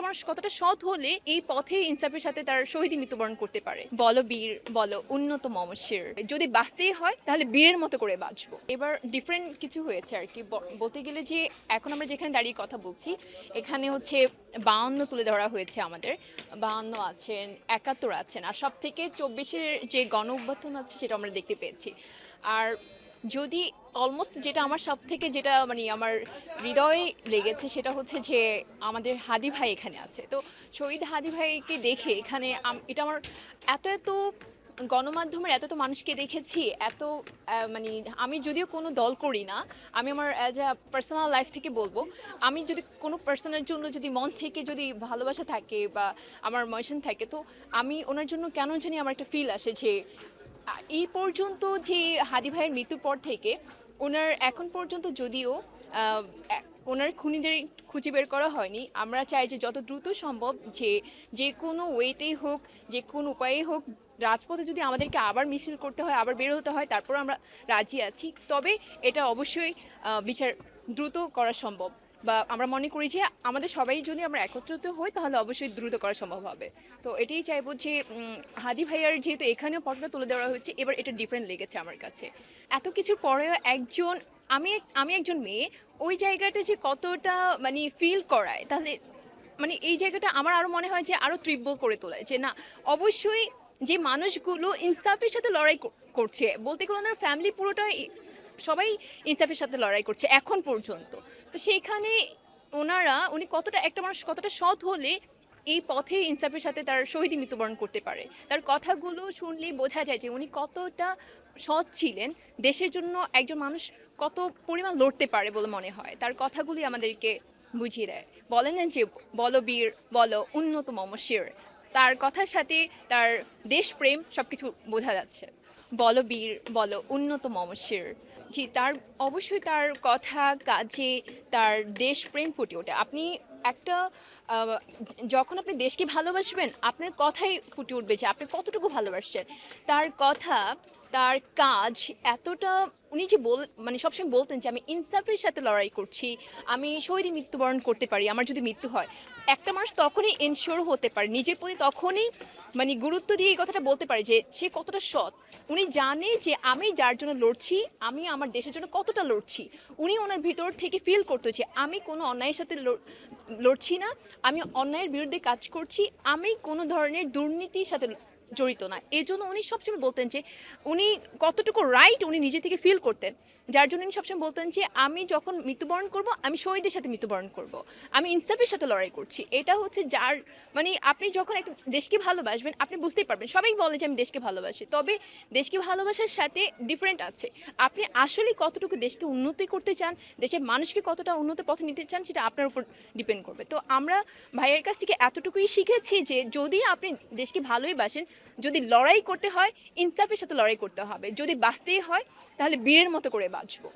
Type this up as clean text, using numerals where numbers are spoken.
মানুষ কতটা সৎ হলে এই পথে ইনসাফের সাথে তার শহীদী মৃত্যুবরণ করতে পারে। বলো বীর, বলো উন্নত মমশের, যদি বাঁচতেই হয় তাহলে বীরের মতো করে বাঁচবো। এবার ডিফারেন্ট কিছু হয়েছে আর কি, বলতে গেলে যে এখন আমরা যেখানে দাঁড়িয়ে কথা বলছি এখানে হচ্ছে 52 তুলে ধরা হয়েছে আমাদের। 52 আছেন, 71 আছেন, আর সব থেকে 24-এর যে গণ অভ্যুত্থান আছে সেটা আমরা দেখতে পেয়েছি। আর যদি অলমোস্ট যেটা আমার সব থেকে যেটা মানে আমার হৃদয়ে লেগেছে সেটা হচ্ছে যে আমাদের হাদি ভাই এখানে আছে। তো শহীদ হাদি ভাইকে দেখে এখানে এটা আমার এত এত গণমাধ্যমের এত এত মানুষকে দেখেছি, এত মানে আমি যদিও কোনো দল করি না, আমি আমার অ্যাজ আ পার্সোনাল লাইফ থেকে বলবো, আমি যদি কোনো পার্সনের জন্য যদি মন থেকে যদি ভালোবাসা থাকে বা আমার মশন থাকে, তো আমি ওনার জন্য কেন জানি আমার একটা ফিল আসে যে এই পর্যন্ত যে হাদি ভাইয়ের মৃত্যুর পর থেকে ওনার এখন পর্যন্ত যদিও ওনার খুনিদের খুঁজে বের করা হয়নি, আমরা চাই যে যত দ্রুত সম্ভব যে যে কোনো ওয়েতেই হোক, যে কোনো উপায়ে হোক, রাজপথে যদি আমাদেরকে আবার মিছিল করতে হয়, আবার বের হতে হয়, তারপর আমরা রাজি আছি। তবে এটা অবশ্যই বিচার দ্রুত করা সম্ভব, বা আমরা মনে করি যে আমাদের সবাই যদি আমরা একত্রিত হই তাহলে অবশ্যই দ্রুত করা সম্ভব হবে। তো এটাই চাইবো যে হাদি ভাইয়ার যেহেতু এখানেও ফটোটা তুলে দেওয়া হয়েছে, এবার এটা ডিফারেন্ট লেগেছে আমার কাছে। এত কিছুর পরেও একজন, আমি আমি একজন মেয়ে, ওই জায়গাটা যে কতটা মানে ফিল করায়, তাহলে মানে এই জায়গাটা আমার আরও মনে হয় যে আরও তীব্র করে তোলায় যে না, অবশ্যই যে মানুষগুলো ইনসাফের সাথে লড়াই করছে, বলতে গেলে ওনার ফ্যামিলি পুরোটাই সবাই ইনসাফের সাথে লড়াই করছে এখন পর্যন্ত। তো সেইখানে উনি কতটা, একটা মানুষ কতটা সৎ হলে এই পথে ইনসাফের সাথে তার শহীদী মৃত্যুবরণ করতে পারে। তার কথাগুলো শুনলেই বোঝা যায় যে উনি কতটা সৎ ছিলেন, দেশের জন্য একজন মানুষ কত পরিমাণ লড়তে পারে বলে মনে হয়। তার কথাগুলি আমাদেরকে বুঝিয়ে দেয়। বলেন না যে বলো বীর, বলো উন্নত মমশের, তার কথার সাথে তার দেশপ্রেম সবকিছু বোঝা যাচ্ছে। বলো বীর, বলো উন্নত মমশের, জি তার অবশ্যই তার কথা কাজে তার দেশপ্রেম ফুটে ওঠে। আপনি একটা আহ, যখন আপনি দেশকে ভালোবাসবেন আপনার কথাই ফুটে উঠবে যে আপনি কতটুকু ভালোবাসছেন। তার কথা, তার কাজ এতটা, উনি যে মানে সবসময় বলতেন যে আমি ইনসাফের সাথে লড়াই করছি, আমি শহীদী মৃত্যুবরণ করতে পারি আমার যদি মৃত্যু হয়। একটা মানুষ তখনই এনশিওর হতে পারে নিজের প্রতি, তখনই মানে গুরুত্ব দিয়ে এই কথাটা বলতে পারে যে সে কতটা সৎ। উনি জানে যে আমি যার জন্য লড়ছি, আমি আমার দেশের জন্য কতটা লড়ছি। উনি ওনার ভিতর থেকে ফিল করতো যে আমি কোনো অন্যায়ের সাথে লড়ছি না, আমি অন্যায়ের বিরুদ্ধে কাজ করছি, আমি কোনো ধরনের দুর্নীতির সাথে জড়িত না। এই জন্য উনি সবসময় বলতেন যে উনি কতটুকু রাইট উনি নিজে থেকে ফিল করতেন, যার জন্য উনি সবসময় বলতেন যে আমি যখন মৃত্যুবরণ করব আমি শহীদের সাথে মৃত্যুবরণ করব, আমি ইনসাফের সাথে লড়াই করছি। এটা হচ্ছে যার মানে আপনি যখন একটা দেশকে ভালোবাসবেন আপনি বুঝতেই পারবেন। সবাই বলে যে আমি দেশকে ভালোবাসি, তবে দেশকে ভালোবাসার সাথে ডিফারেন্ট আছে। আপনি আসলে কতটুকু দেশকে উন্নতি করতে চান, দেশের মানুষকে কতটা উন্নত পথে নিতে চান, সেটা আপনার উপর ডিপেন্ড করবে। তো আমরা ভাইয়ের কাছ থেকে এতটুকুই শিখেছি যে যদি আপনি দেশকে ভালোই বাসেন, যদি লড়াই করতে হয় ইনসাফের সাথে লড়াই করতে হবে, যদি বাঁচতেই হয় তাহলে বীরের মতো করে বাঁচবো।